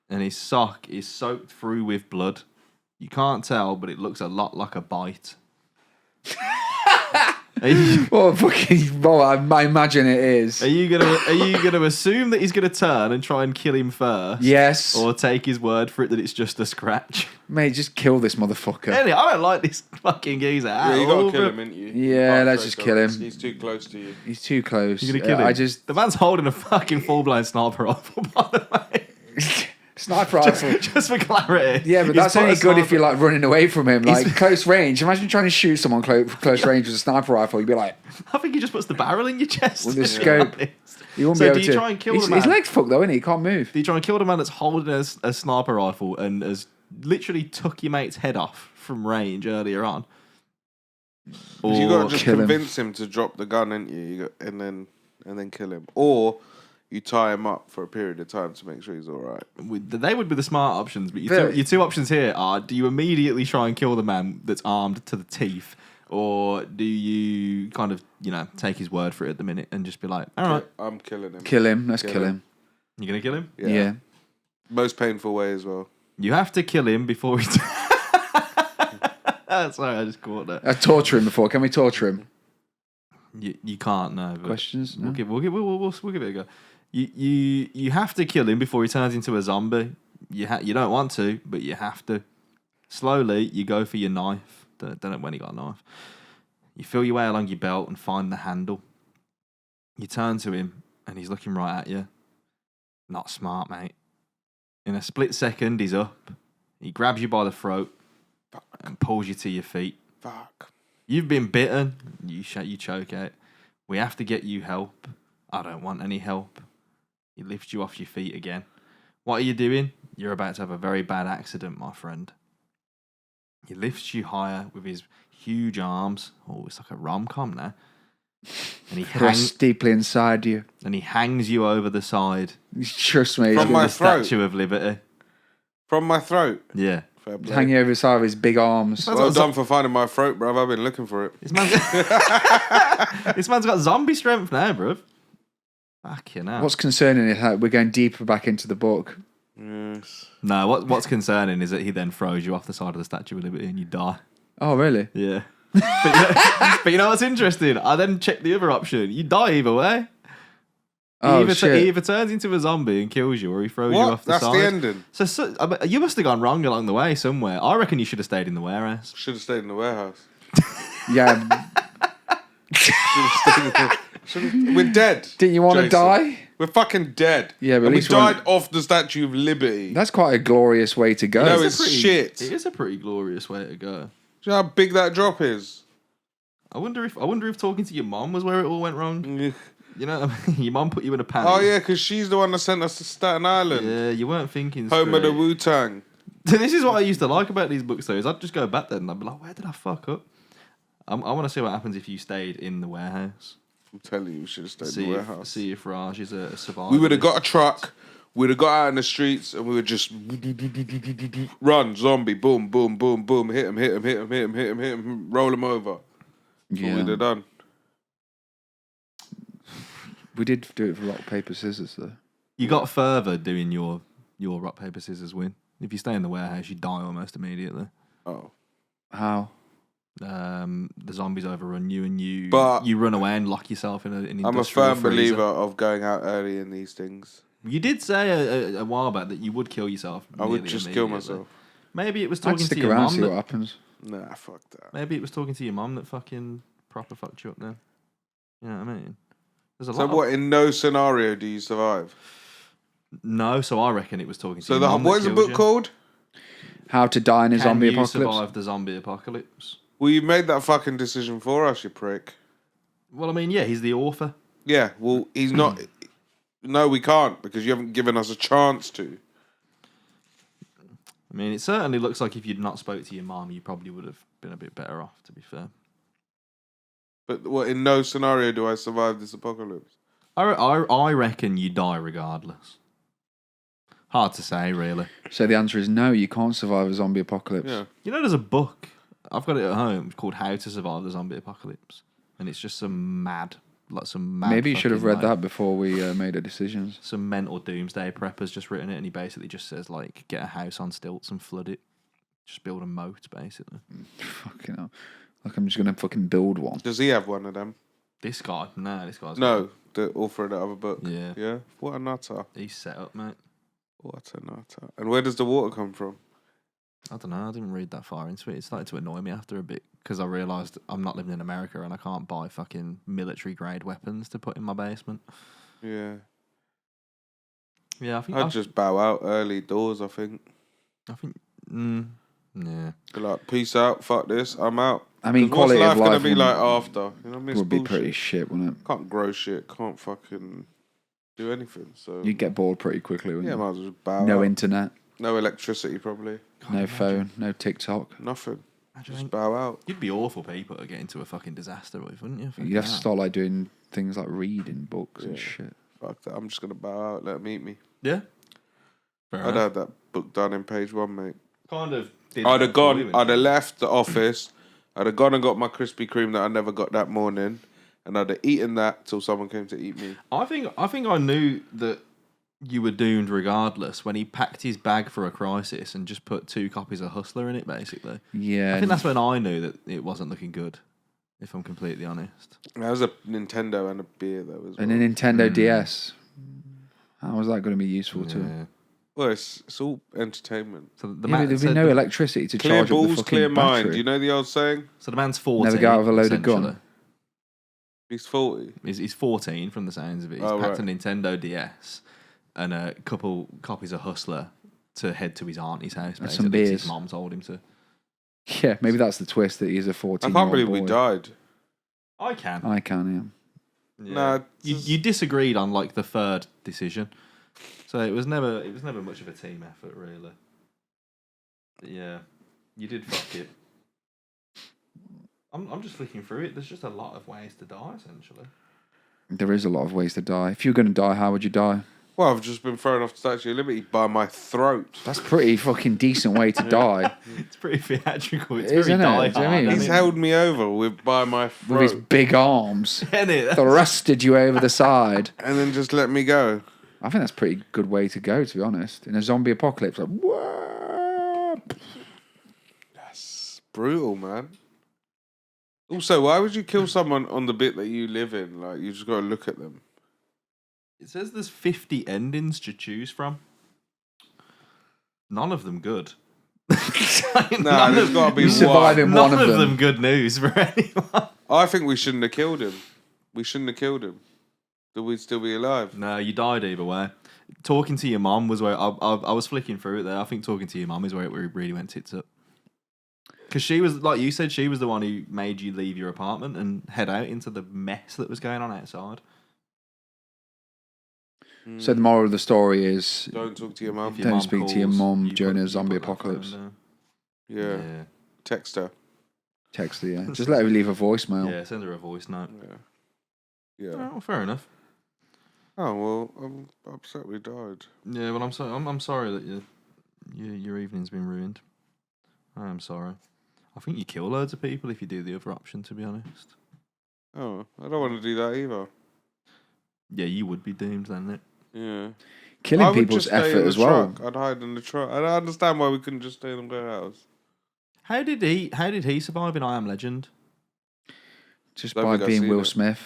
and his sock is soaked through with blood. You can't tell, but it looks a lot like a bite. I imagine it is. Are you gonna assume that he's gonna turn and try and kill him first? Yes. Or take his word for it that it's just a scratch? Mate, just kill this motherfucker. Anyway, I don't like this fucking geezer. Yeah, you gotta kill him, ain't you? Yeah, let's just kill him. He's too close to you. He's too close. You're gonna kill him. The man's holding a fucking full-blown sniper rifle, by the way. Sniper rifle. Just for clarity. Yeah, but that's only good if you're like running away from him. Like close range. Imagine trying to shoot someone close range with a sniper rifle. You'd be like, I think he just puts the barrel in your chest. With the scope. You won't be able to. Try and kill the man? His leg's fucked though, isn't he? He can't move. Do you try and kill the man that's holding a sniper rifle and has literally took your mate's head off from range earlier on? Or you got to just convince him to drop the gun, ain't you? And then kill him. Or you tie him up for a period of time to make sure he's all right. They would be the smart options, but your two options here are: do you immediately try and kill the man that's armed to the teeth, or do you kind of take his word for it at the minute and just be like, all right, I'm killing him. Kill him. Let's kill him. You're gonna kill him? Yeah. Most painful way as well. You have to kill him before he. Sorry, I just caught that. Torture him before. Can we torture him? You can't. No. Questions? No? We'll give it a go. You have to kill him before he turns into a zombie. You don't want to, but you have to. Slowly, you go for your knife. Don't know when he got a knife. You feel your way along your belt and find the handle. You turn to him, and he's looking right at you. Not smart, mate. In a split second, he's up. He grabs you by the throat and pulls you to your feet. Fuck. You've been bitten. You choke out. We have to get you help. I don't want any help. He lifts you off your feet again. What are you doing? You're about to have a very bad accident, my friend. He lifts you higher with his huge arms. Oh, it's like a rom-com now. And he hangs deeply inside you. And he hangs you over the side. Trust me. From my throat. Statue of Liberty. From my throat? Yeah. Hanging over the side of his big arms. Well done for finding my throat, bruv. I've been looking for it. This man's got zombie strength now, bruv. Fucking hell. What's concerning is how we're going deeper back into the book. Yes. No, what's concerning is that he then throws you off the side of the Statue of Liberty and you die. Oh, really? Yeah. But you know what's interesting? I then checked the other option. You die either way. He either turns into a zombie and kills you, or he throws you off the side. That's the ending. So I mean, you must have gone wrong along the way somewhere. I reckon you should have stayed in the warehouse. Should have stayed in the warehouse. Yeah. We're dead. Didn't you want to die? We're fucking dead. Yeah, but we died off the Statue of Liberty. That's quite a glorious way to go. No, it's shit. It is a pretty glorious way to go. Do you know how big that drop is? I wonder if talking to your mom was where it all went wrong. You know what I mean? Your mom put you in a panic. Oh, yeah, because she's the one that sent us to Staten Island. Yeah, you weren't thinking Home straight. of the Wu-Tang. This is what I used to like about these books, though, is I'd just go back there and I'd be like, where did I fuck up? I want to see what happens if you stayed in the warehouse. I'm telling you, we should have stayed in the warehouse. See if Raj is a survivor. We would have got a truck, we'd have got out in the streets, and we would just run, zombie, boom, boom, boom, boom, hit him, roll him over. That's what we'd have done. We did do it for rock, paper, scissors, though. You got further doing your rock, paper, scissors win. If you stay in the warehouse, you die almost immediately. Oh. How? The zombies overrun you and you run away and lock yourself in an I'm a firm believer of going out early in these things. You did say a while back that you would kill yourself. I would just kill myself. Maybe it was I'd talking stick to your around mom. See what happens. Nah, fuck that. Maybe it was talking to your mom that fucking proper fucked you up then. You know what I mean? There's a So lot what, in no scenario do you survive? No, so I reckon it was talking to So your mum that what is the killed book you. called? How to die in a Can zombie you apocalypse. survive the zombie apocalypse? Well, you made that fucking decision for us, you prick. Well, I mean, yeah, he's the author. Yeah, well, he's not. No, we can't because you haven't given us a chance to. I mean, it certainly looks like if you'd not spoke to your mum, you probably would have been a bit better off, to be fair. But what? In no scenario do I survive this apocalypse. I reckon you die regardless. Hard to say, really. So the answer is no, you can't survive a zombie apocalypse. Yeah. You know, there's a book, I've got it at home, called How to Survive the Zombie Apocalypse. And it's just some mad. Maybe you should have fucking, read that before we made our decisions. Some mental doomsday prepper's just written it, and he basically just says, like, get a house on stilts and flood it. Just build a moat, basically. Fucking hell. Like I'm just going to fucking build one. Does he have one of them? This guy? No, this guy's... No, the author of the other book. Yeah. Yeah? What a nutter. He's set up, mate. What a nutter. And where does the water come from? I don't know, I didn't read that far into it. It started to annoy me after a bit, because I realised I'm not living in America and I can't buy fucking military-grade weapons to put in my basement. Yeah. Yeah, I think... I'd just bow out early doors, I think. Yeah. Be like, peace out, fuck this, I'm out. I mean, 'Cause what's quality of life gonna life be like after? You know what I mean? It's would be bullshit. pretty shit, wouldn't it? Can't grow shit, can't fucking do anything. So You'd get bored pretty quickly, wouldn't yeah, you? might as well just bow No out. internet, No electricity, probably. no phone, no TikTok. Nothing. Imagine- Just bow out. You'd be awful people to get into a fucking disaster with, wouldn't you? Fucking You'd have to hell. start like doing things like reading books and Yeah. shit. Fuck that. I'm just gonna bow out. Let them eat me. Yeah. Fair I'd enough. have that book done in page 1, mate. Kind of. did I'd that have for gone. you, I'd have innit? left the office. I'd have gone and got my Krispy Kreme that I never got that morning, and I'd have eaten that till someone came to eat me. I think I knew that you were doomed regardless when he packed his bag for a crisis and just put 2 copies of Hustler in it, basically. Yeah. I think that's when I knew that it wasn't looking good, if I'm completely honest. That was a Nintendo and a beer though as well. And a Nintendo DS. How was that going to be useful to him? Yeah. Well, it's all entertainment. So the Yeah, man, but there'd so be no the- electricity to Clear charge up the balls, fucking clear mind. battery. You know the old saying? So the man's 14. Never go out with a loaded gun. essentially. He's 40. He's 14 from the sounds of it. He's Oh, packed right. a Nintendo DS and a couple copies of Hustler to head to his auntie's house. And some basically, 'cause beers. His mom told him to. Yeah, maybe that's the twist that he's a 14. I can't believe we died. I can. I can, Yeah. Nah, You disagreed on like the third decision, so it was never much of a team effort really. But yeah, you did fuck it. I'm just flicking through it. There's just a lot of ways to die essentially. yeah. There is a lot of ways to die. If you're going to die, how would you die? Well, I've just been thrown off the Statue of Liberty by my throat. That's a pretty fucking decent way to die. It's pretty theatrical. It's It is, very isn't it? die Do you know what I hard. mean? He's held me over by my With his throat big arms. Thrusted you over the side. and then just let me go. I think that's a pretty good way to go, to be honest. In a zombie apocalypse, like, whoa. That's brutal, man. Also, why would you kill someone on the bit that you live in? Like, you just got to look at them. It says there's 50 endings to choose from. None of them good. Nah, there's got to be You survive one. in None one of them. good news for anyone. I think we shouldn't have killed him. We shouldn't have killed him. That we'd still be alive. No, you died either way. Talking to your mum was where I was flicking through it there. I think talking to your mum is where it really went tits up. Because she was, like you said, she was the one who made you leave your apartment and head out into the mess that was going on outside. So the moral of the story is Don't talk to your mum. If your Don't mum speak to your calls, mum you during a you zombie put that phone apocalypse. down. Yeah. Text her. text her, yeah. Just let her leave a voicemail. Yeah, send her a voice note. Yeah. Yeah. Oh, fair enough. Oh, well, I'm upset we died. Yeah, well, I'm sorry that your evening's been ruined. I am sorry. I think you kill loads of people if you do the other option, to be honest. Oh, I don't want to do that either. Yeah, you would be doomed then, innit? Yeah. Killing I would people's just stay in effort the as well. truck. I'd hide in the truck. I don't understand why we couldn't just stay in the warehouse. How did he survive in I Am Legend? Just Don't by think I've being seen Will it. Smith.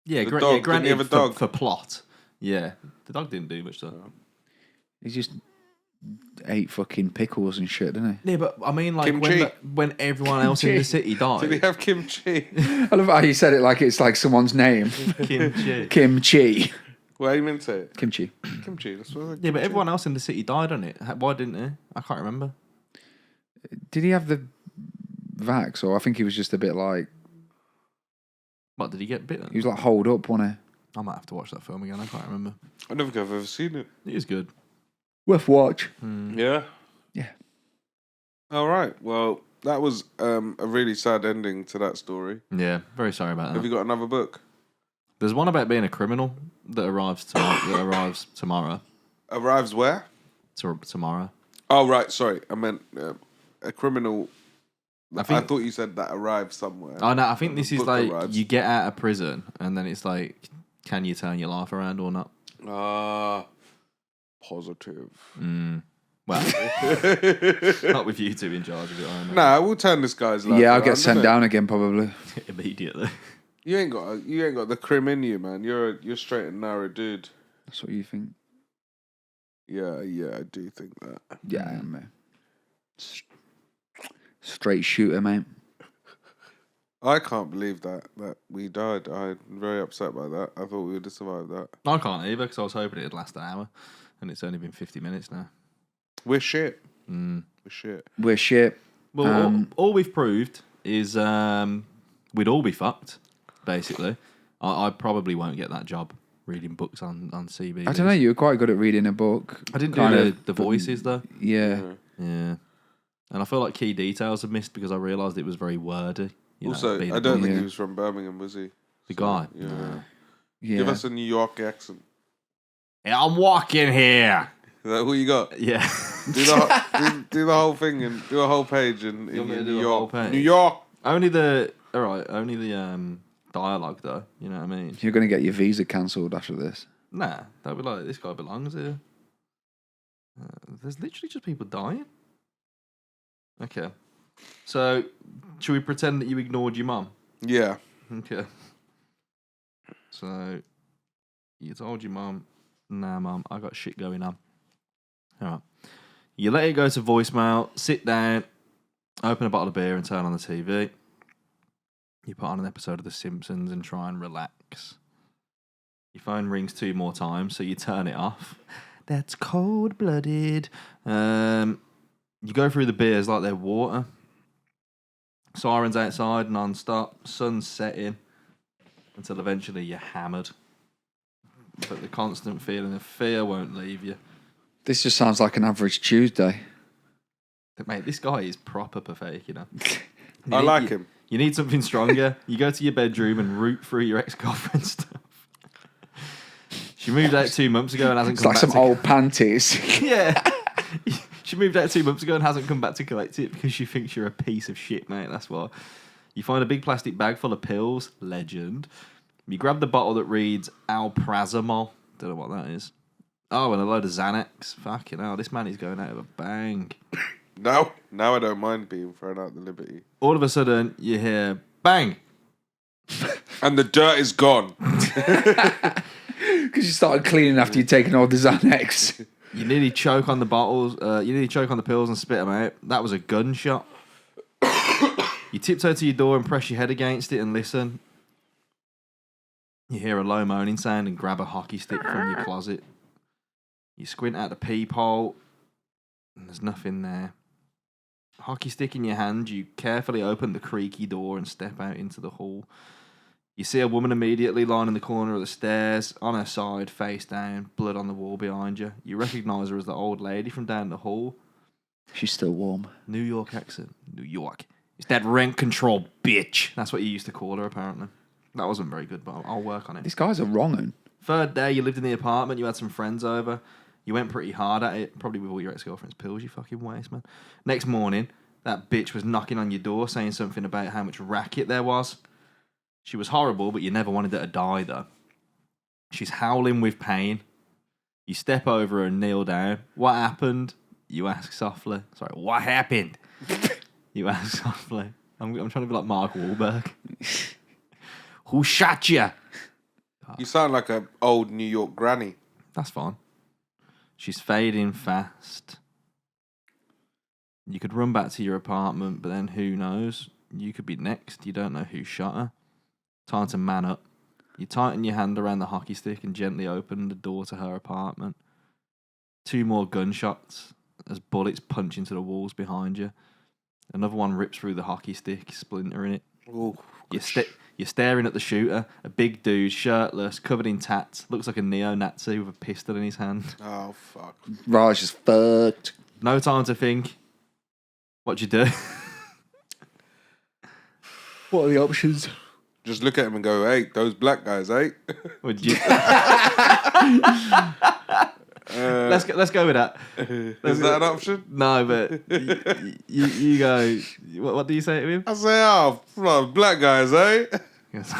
Yeah, The yeah, dog, didn't he granted have a dog? for plot. Yeah, the dog didn't do much though. He just ate fucking pickles and shit, didn't Yeah, but I mean, like Kimchi. when everyone else in the Kimchi. city died. Did he have kimchi? he? I love how you said it like it's like someone's name. Kimchi. Kimchi. What you meant to say? Kimchi. Kimchi. That's what Yeah, but everyone else in the city died on it. Why didn't they? I can't remember. Did he have the vax, or I think he was just a bit like What, did he get bitten? he was like holed up, wasn't I might have to watch that film again. I can't remember. I don't think I've ever seen it. It is good. he? Worth watch. Yeah. Yeah. All right. Well, that was a really sad ending to that story. Yeah, very sorry about Have that. you got another book? There's one about being a criminal that arrives tomorrow. Arrives where? Tomorrow. Oh, right. Sorry. I meant a criminal. I think- thought you said that arrived somewhere. Oh no, I think this The is book like arrives. you get out of prison and then it's like, can you turn your life around or not? Positive. Well, not with you two in charge of it. I know. Nah, we'll turn this guy's life Yeah, I'll around, get sent innit? down again probably. Immediately. You ain't got the crim in you, man. You're straight and narrow dude. That's what you think. Yeah, I do think that. Yeah, I am, man. Straight shooter, mate. I can't believe that we died. I'm very upset by that. I thought we would have survived that. I can't either because I was hoping it'd last an hour, and it's only been 50 minutes now. We're shit. We're shit. We're shit. Well, all we've proved is we'd all be fucked. Basically, I probably won't get that job reading books on CB. I don't know. You were quite good at reading a book. I didn't Kind do of, the voices though. Yeah. Yeah, and I feel like key details are missed because I realised it was very wordy. You know, Also, being I a don't book. think Yeah. he was from Birmingham, was he? The guy. Yeah. Yeah. Give us a New York accent. Yeah, I'm walking here. Is that who you got? Yeah. Do the whole thing and do a whole page in want me to New do a York. whole page? New York. Only the dialogue though. You know what I mean? You're going to get your visa cancelled after this. Nah, they'll be like, this guy belongs here. There's literally just people dying. Okay. So, should we pretend that you ignored your mum? Yeah. Okay. So, you told your mum, nah, mum, I got shit going on. Alright. You let it go to voicemail, sit down, open a bottle of beer and turn on the TV. You put on an episode of The Simpsons and try and relax. Your phone rings 2 more times, so you turn it off. That's cold-blooded. You go through the beers like they're water. Sirens outside non-stop. Sun's setting. Until eventually you're hammered. But the constant feeling of fear won't leave you. This just sounds like an average Tuesday. Mate, this guy is proper pathetic, you know. I like him. You need something stronger. You go to your bedroom and root through your ex-girlfriend's stuff. She moved out 2 months ago and hasn't It's come like back some old panties. Yeah. She moved out 2 months ago and hasn't come back to collect it because she thinks you're a piece of shit, mate. That's why. You find a big plastic bag full of pills. Legend. You grab the bottle that reads Alprazomal. Don't know what that is. Oh, and a load of Xanax. Fucking hell. This man is going out of a bang. Now I don't mind being thrown out the Liberty. All of a sudden, you hear bang. And the dirt is gone. Because you started cleaning after you'd taken all the Xanax. You nearly choke on the bottles. You nearly choke on the pills and spit them out. That was a gunshot. You tiptoe to your door and press your head against it and listen. You hear a low moaning sound and grab a hockey stick from your closet. You squint out the peephole and there's nothing there. Hockey stick in your hand, you carefully open the creaky door and step out into the hall. You see a woman immediately lying in the corner of the stairs, on her side, face down, blood on the wall behind you. You recognise her as the old lady from down the hall. She's still warm. New York accent. New York. It's that rent control bitch. That's what you used to call her, apparently. That wasn't very good, but I'll work on it. These guys are wrong 'un. Third day, you lived in the apartment, you had some friends over. You went pretty hard at it, probably with all your ex-girlfriend's pills, you fucking waste, man. Next morning, that bitch was knocking on your door saying something about how much racket there was. She was horrible, but you never wanted her to die, though. She's howling with pain. You step over her and kneel down. What happened? You ask softly. Sorry, what happened? You ask softly. I'm trying to be like Mark Wahlberg. Who shot you? You sound like an old New York granny. That's fine. She's fading fast. You could run back to your apartment, but then who knows? You could be next. You don't know who shot her. Time to man up. You tighten your hand around the hockey stick and gently open the door to her apartment. 2 more gunshots as bullets punch into the walls behind you. Another one rips through the hockey stick, splintering it. Ooh, You're staring at the shooter, a big dude, shirtless, covered in tats, looks like a neo-Nazi with a pistol in his hand. oh, fuck. Raj is fucked. No time to think. What'd you do? What are the options? Just look at him and go, hey, those black guys, eh? Would you? Let's go with that. Is that an option? No, but you go. What do you say to him? I say, oh, black guys, eh? He goes,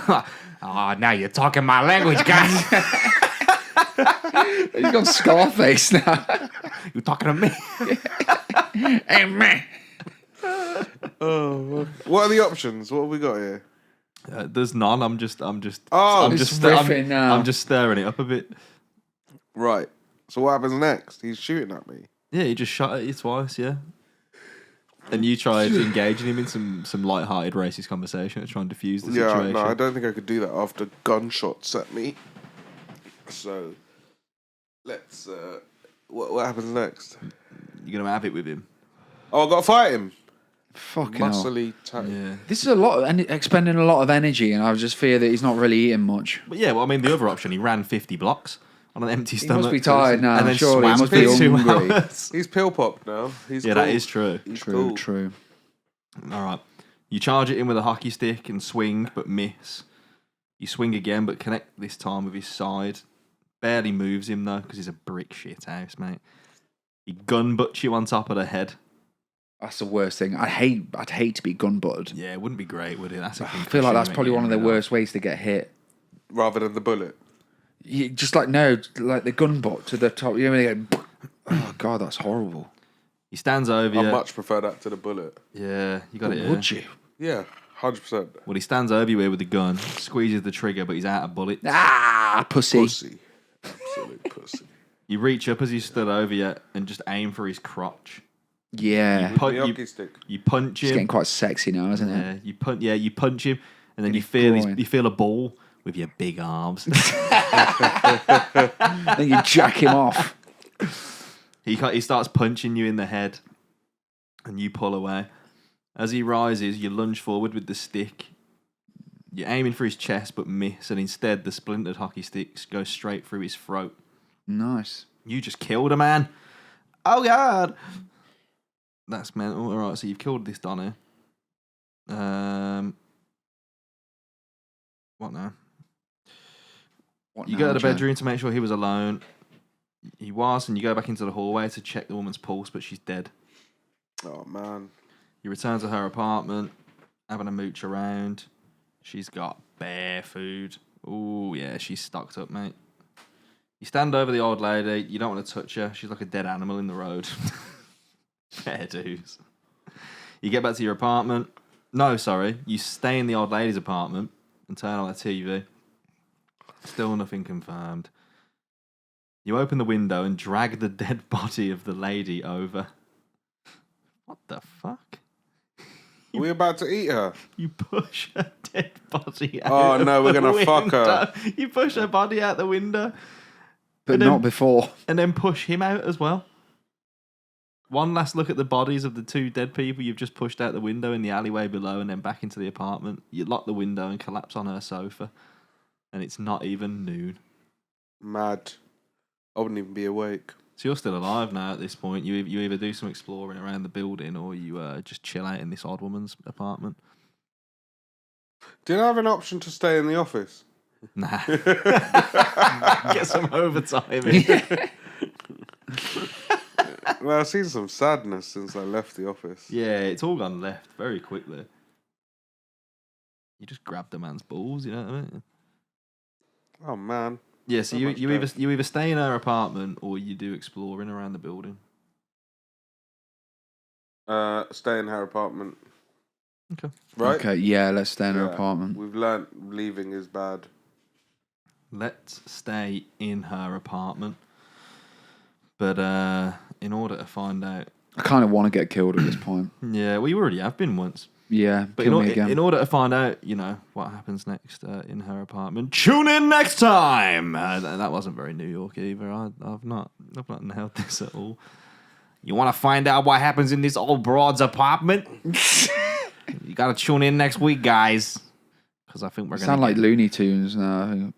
oh, now you're talking my language, guys. He's got Scarface now. You're talking to me. Hey, man. Oh, what are the options? What have we got here? There's none. I'm just riffing now. I'm just stirring it up a bit. Right. So what happens next? He's shooting at me. Yeah, he just shot at you twice. Yeah. And you tried engaging him in some light-hearted racist conversation to try and diffuse the situation. Yeah, no, I don't think I could do that after gunshots at me. So, let's. What happens next? You're gonna have it with him. Oh, I got to fight him. Fucking hell. Muscly type. Yeah. This is a lot of expending a lot of energy, and I just fear that he's not really eating much. But yeah, well, I mean, the other option, he ran 50 blocks on an empty He stomach. must be tired now. And then Surely he swam must be for 2 hungry. hours. He's pill popped now. He's Yeah, cool. that is true. He's True, cool. true. All right. You charge it in with a hockey stick and swing, but miss. You swing again, but connect this time with his side. Barely moves him, though, because he's a brick shit house, mate. He gun butts you on top of the head. That's the worst thing. I'd hate to be gun butted. Yeah, it wouldn't be great, would it? That's a I feel like that's concussion probably you one of the get rid worst ways to get hit. Rather than the bullet. You, just like the gun butt to the top. You know when they go, oh god, that's horrible. He stands over you. I much prefer that to the bullet. Yeah, you got it. Would you? Yeah, 100%. Well, he stands over you here with the gun, squeezes the trigger, but he's out of bullets. Ah, pussy. Pussy. Absolute pussy. You reach up as he stood over you and just aim for his crotch. Yeah. Punch- The hockey stick. You punch It's him. getting quite sexy now, isn't it? You punch him, and then In you his feel groin. you feel a ball with your big arms. Then you jack him off. He starts punching you in the head, and you pull away. As he rises, you lunge forward with the stick. You're aiming for his chest, but miss, and instead the splintered hockey sticks go straight through his throat. Nice. You just killed a man. Oh God, that's mental. All right, so you've killed this Donner. What now? What You now, go to the Joe? bedroom to make sure he was alone. He was, and you go back into the hallway to check the woman's pulse, but she's dead. Oh, man. You return to her apartment, having a mooch around. She's got bare food. Oh, yeah, she's stocked up, mate. You stand over the old lady. You don't want to touch her. She's like a dead animal in the road. Fair dues. You get back to your apartment. No, sorry. You stay in the old lady's apartment and turn on the TV. Still nothing confirmed. You open the window and drag the dead body of the lady over. What the fuck? Are we about to eat her? You push her dead body out. Oh, of no, we're the gonna fuck her. window. You push her body out the window. But And then- not before. And then push him out as well. One last look at the bodies of the 2 dead people you've just pushed out the window in the alleyway below and then back into the apartment. You lock the window and collapse on her sofa. And it's not even noon. Mad. I wouldn't even be awake. So you're still alive now at this point. You either do some exploring around the building or you just chill out in this odd woman's apartment. Did I have an option to stay in the office? Nah. Get some overtime in. Well, I've seen some sadness since I left the office. Yeah, it's all gone left very quickly. You just grab the man's balls, you know what I mean? Oh, man. Yeah, so Not much you better. either stay in her apartment or you do exploring around the building. Stay in her apartment. Okay. Right? Okay, yeah, let's stay in her Yeah. apartment. We've learnt leaving is bad. Let's stay in her apartment. But in order to find out... I kind of want to get killed at this point. Yeah, well, you already have been once. Yeah, But kill me again. in order to find out, what happens next in her apartment, tune in next time. That wasn't very New York either. I've not nailed this at all. You want to find out what happens in this old broad's apartment? You got to tune in next week, guys. Because I think we're going to sound like Looney Tunes now. I think.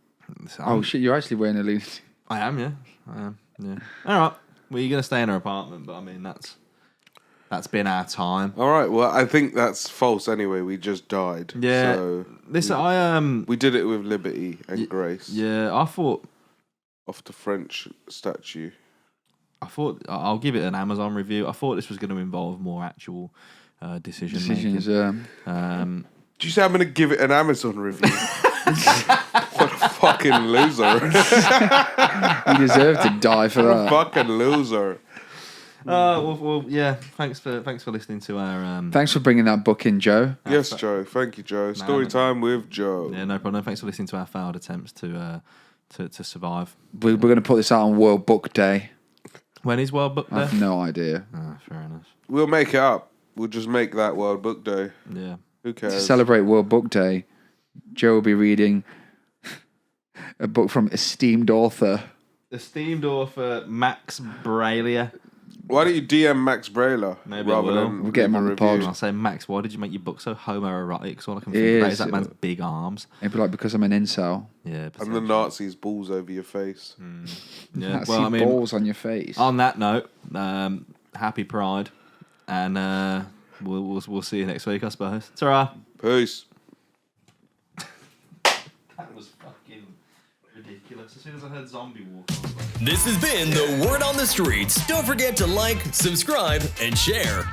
Oh shit! You're actually wearing a Looney Tunes. I am, yeah. Yeah. All right. Well, you're going to stay in her apartment, but I mean that's been our time. All right. Well, I think that's false anyway. We just died. Yeah. So Listen, we did it with liberty and grace. Yeah, I thought Off the French statue. I'll give it an Amazon review. I thought this was going to involve more actual decisions. Did you say I'm going to give it an Amazon review? What a fucking loser. You deserve to die for What a that. fucking loser. Well, yeah. Thanks for listening to our. Thanks for bringing that book in, Joe. Yes, Joe. Thank you, Joe. Story time with Joe. Yeah, no problem. Thanks for listening to our failed attempts to survive. We're going to put this out on World Book Day. When is World Book I Day? have no idea. Fair enough. We'll make it up. We'll just make that World Book Day. Yeah. Who To cares? celebrate World Book Day, Joe will be reading a book from esteemed author. Max Brailia. Why don't you DM Max Brailer Maybe I rather will. than We'll get him leave on a the pod. review? I'll say, Max, why did you make your book so homoerotic? 'Cause all I can It think about is. is that man's big arms. It'd be like, because I'm an incel. Yeah. And the potentially. Nazis' balls over your face. Yeah. That's Well, I mean, balls on your face. on that note, happy Pride, and we'll see you next week, I suppose. Ta-ra. Peace. That was fucking ridiculous. As soon as I heard zombie walk, I was like... This has been the Word on the Streets. Don't forget to like, subscribe, and share.